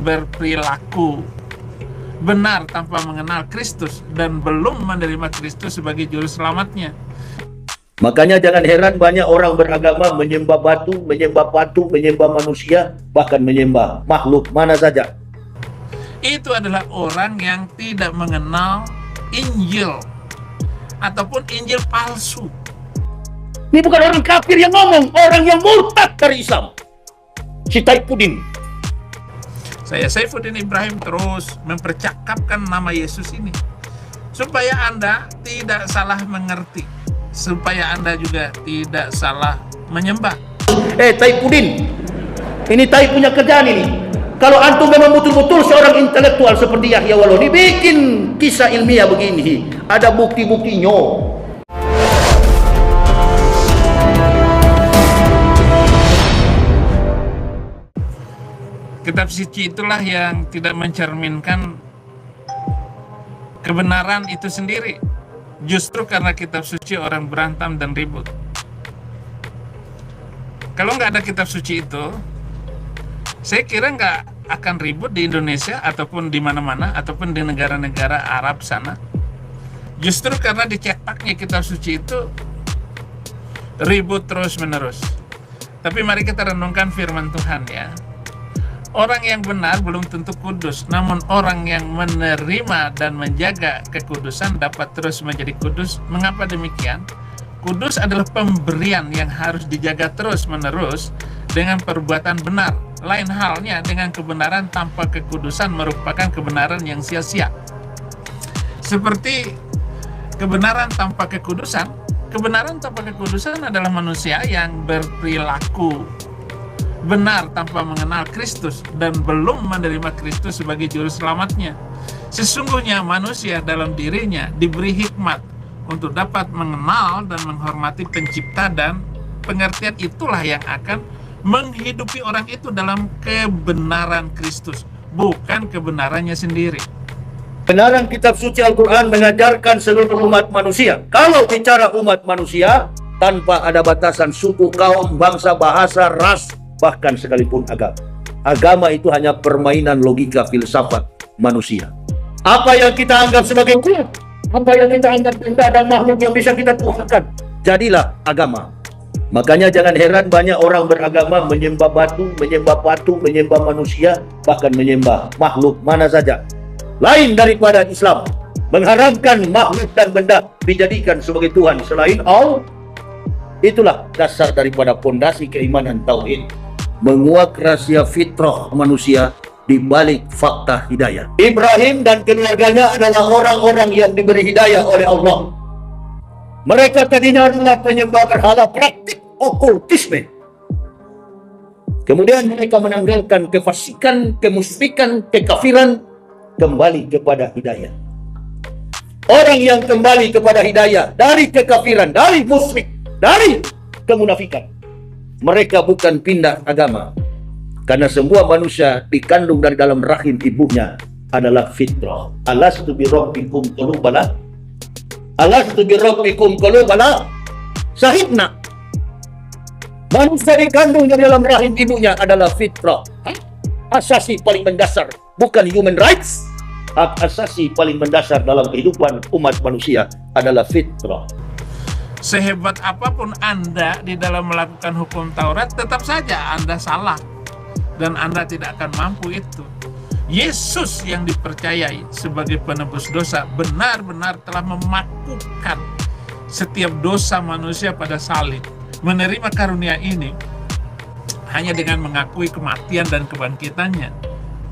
berperilaku benar tanpa mengenal Kristus dan belum menerima Kristus sebagai juru selamatnya. Makanya jangan heran banyak orang beragama menyembah batu, menyembah patung, menyembah manusia, bahkan menyembah makhluk mana saja. Itu adalah orang yang tidak mengenal Injil ataupun Injil palsu. Ini bukan orang kafir yang ngomong, orang yang murtad dari Islam. Si Taifuddin. Saya Saifuddin Ibrahim terus mempercakapkan nama Yesus ini supaya Anda tidak salah mengerti, supaya Anda juga tidak salah menyembah. Taifuddin, ini Tai punya kerjaan ini. Kalau antum memang betul-betul seorang intelektual seperti Yahya Waloni, bikin kisah ilmiah begini, ada bukti-buktinya. Kitab suci itulah yang tidak mencerminkan kebenaran itu sendiri. Justru karena kitab suci orang berantem dan ribut. Kalau nggak ada kitab suci itu, saya kira nggak akan ribut di Indonesia ataupun di mana-mana ataupun di negara-negara Arab sana. Justru karena dicetaknya kitab suci itu ribut terus-menerus. Tapi mari kita renungkan firman Tuhan ya. Orang yang benar belum tentu kudus, namun orang yang menerima dan menjaga kekudusan dapat terus menjadi kudus. Mengapa demikian? Kudus adalah pemberian yang harus dijaga terus-menerus dengan perbuatan benar. Lain halnya dengan kebenaran tanpa kekudusan merupakan kebenaran yang sia-sia. Seperti kebenaran tanpa kekudusan adalah manusia yang berperilaku benar tanpa mengenal Kristus dan belum menerima Kristus sebagai juru selamatnya. Sesungguhnya manusia dalam dirinya diberi hikmat untuk dapat mengenal dan menghormati pencipta, dan pengertian itulah yang akan menghidupi orang itu dalam kebenaran Kristus, bukan kebenarannya sendiri. Kebenaran kitab suci Al-Quran mengajarkan seluruh umat manusia. Kalau bicara umat manusia, tanpa ada batasan suku, kaum, bangsa, bahasa, ras, bahkan sekalipun agama. Agama itu hanya permainan logika filsafat manusia. Apa yang kita anggap sebagai kuat, apa yang kita anggap benda dan makhluk yang bisa kita tuhankan, jadilah agama. Makanya jangan heran banyak orang beragama menyembah batu, menyembah patung, menyembah manusia, bahkan menyembah makhluk mana saja lain daripada Islam, mengharamkan makhluk dan benda dijadikan sebagai Tuhan selain Allah. Itulah dasar daripada pondasi keimanan tauhid, menguak rahasia fitrah manusia di balik fakta hidayah. Ibrahim dan keluarganya adalah orang-orang yang diberi hidayah oleh Allah. Mereka tadinya adalah penyembah berhala, praktik okultisme. Kemudian mereka menanggalkan kefasikan, kemusyrikan, kekafiran, kembali kepada hidayah. Orang yang kembali kepada hidayah dari kekafiran, dari musyrik, dari kemunafikan, mereka bukan pindah agama, karena semua manusia dikandung dari dalam rahim ibunya adalah fitrah. Alastu bi rabbikum qulubana, alastu bi rabbikum qulubana, sahidna. Manusia dikandung dari dalam rahim ibunya adalah fitrah, asasi paling mendasar, bukan human rights. Hak asasi paling mendasar dalam kehidupan umat manusia adalah fitrah. Sehebat apapun Anda di dalam melakukan hukum Taurat, tetap saja Anda salah dan Anda tidak akan mampu itu. Yesus yang dipercayai sebagai penebus dosa benar-benar telah memakukan setiap dosa manusia pada salib. Menerima karunia ini hanya dengan mengakui kematian dan kebangkitannya,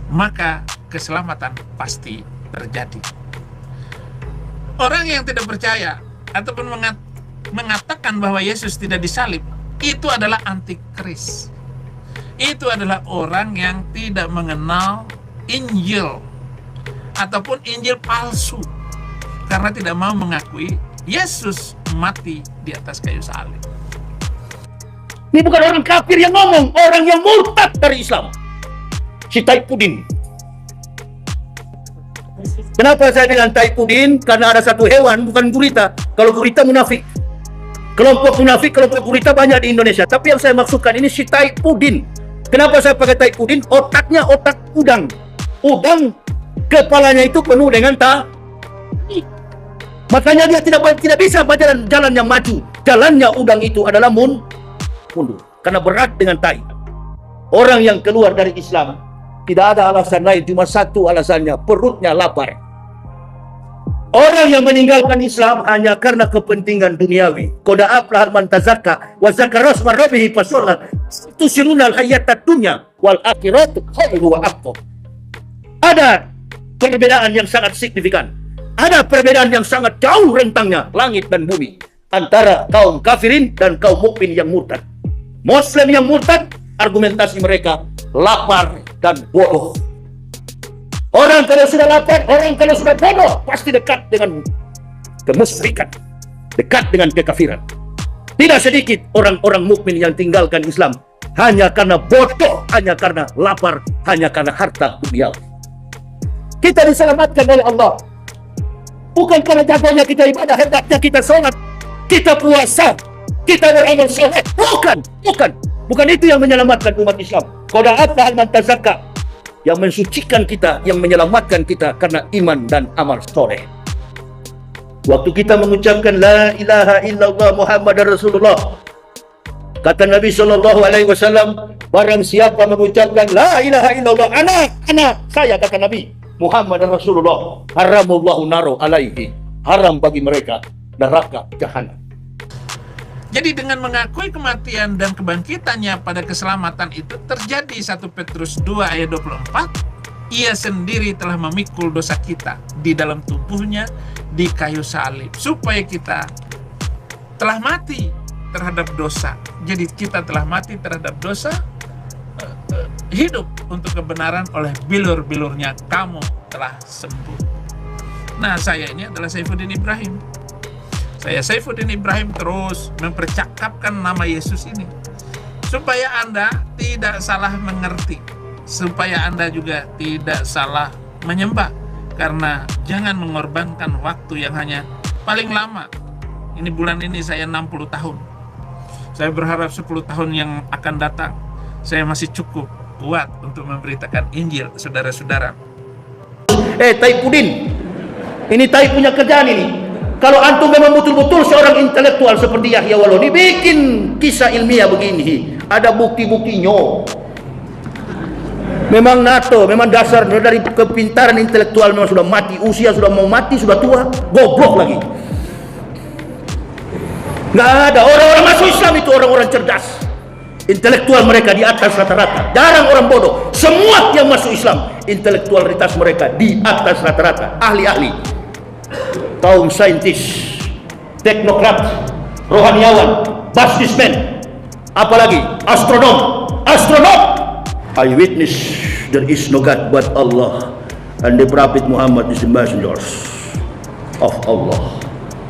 maka keselamatan pasti terjadi. Orang yang tidak percaya ataupun mengatakan bahwa Yesus tidak disalib, itu adalah antikris. Itu adalah orang yang tidak mengenal Injil ataupun Injil palsu, karena tidak mau mengakui Yesus mati di atas kayu salib. Ini bukan orang kafir yang ngomong, orang yang murtad dari Islam. Si Taifuddin. Kenapa saya bilang Taifuddin? Karena ada satu hewan, bukan gurita. Kalau gurita munafik. Kelompok munafik, kelompok gurita banyak di Indonesia. Tapi yang saya maksudkan ini si Taifuddin. Kenapa saya pakai tai udin? Otaknya otak udang. Udang kepalanya itu penuh dengan tai. Makanya dia tidak bisa jalan yang maju. Jalannya udang itu adalah mundur. Karena berat dengan tai. Orang yang keluar dari Islam tidak ada alasan lain, cuma satu alasannya, perutnya lapar. Orang yang meninggalkan Islam hanya karena kepentingan duniawi. Qad aflaha man tazakka wa zakara isma rabbih fasalla. Tusiruna al-hayatad dunya wal akhiratu khairu wa abqa. Ada perbedaan yang sangat signifikan. Ada perbedaan yang sangat jauh rentangnya, langit dan bumi, antara kaum kafirin dan kaum mukmin yang murtad. Muslim yang murtad, argumentasi mereka lapar dan bodoh. Orang kalau sudah lapar, orang kalau sudah bodoh, pasti dekat dengan kemusyrikan, dekat dengan kekafiran. Tidak sedikit orang-orang mukmin yang tinggalkan Islam hanya karena bodoh, hanya karena lapar, hanya karena harta dunia. Kita diselamatkan oleh Allah bukan karena jagonya kita ibadah, hebatnya kita sholat, kita puasa, kita beramal soleh. Bukan itu yang menyelamatkan umat Islam. Qad aflaha man tazakka, yang mensucikan kita, yang menyelamatkan kita karena iman dan amal soleh. Waktu kita mengucapkan la ilaha illallah Muhammadar Rasulullah, kata Nabi SAW, barang siapa mengucapkan la ilaha illallah, anak saya, kata Nabi Muhammadar Rasulullah, haramullahu naro alaihi, haram bagi mereka neraka jahanam. Jadi dengan mengakui kematian dan kebangkitannya pada keselamatan itu terjadi 1 Petrus 2 ayat 24, ia sendiri telah memikul dosa kita di dalam tubuhnya di kayu salib, supaya kita telah mati terhadap dosa. Jadi kita telah mati terhadap dosa, hidup untuk kebenaran, oleh bilur-bilurnya kamu telah sembuh. Nah, saya ini adalah Saifuddin Ibrahim. Saya Saifuddin Ibrahim terus mempercakapkan nama Yesus ini supaya Anda tidak salah mengerti, supaya Anda juga tidak salah menyembah. Karena jangan mengorbankan waktu yang hanya paling lama. Ini bulan ini saya 60 tahun. Saya berharap 10 tahun yang akan datang saya masih cukup kuat untuk memberitakan Injil, saudara-saudara. Tai Pudin, ini Tai punya kerjaan ini. Kalau antum memang betul-betul seorang intelektual seperti Yahya Waloni, bikin kisah ilmiah begini, ada bukti-buktinya. Memang NATO, memang dasar dari kepintaran intelektual memang sudah mati, usia sudah mau mati, sudah tua, goblok lagi. Nggak ada orang-orang masuk Islam itu orang-orang cerdas. Intelektual mereka di atas rata-rata, jarang orang bodoh. Semua yang masuk Islam, intelektualitas mereka di atas rata-rata, ahli-ahli, kaum saintis, teknokrat, rohaniawan, businessman, apalagi astronom. I witness there is no God but Allah, and the Prophet Muhammad is the messenger of Allah.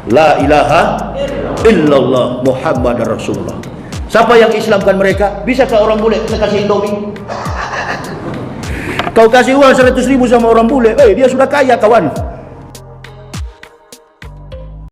La ilaha illallah Muhammad Rasulullah. Siapa yang Islamkan mereka? Bisakah orang bule kita kasih Indomie? Kau kasih uang 100.000 sama orang bule, dia sudah kaya kawan.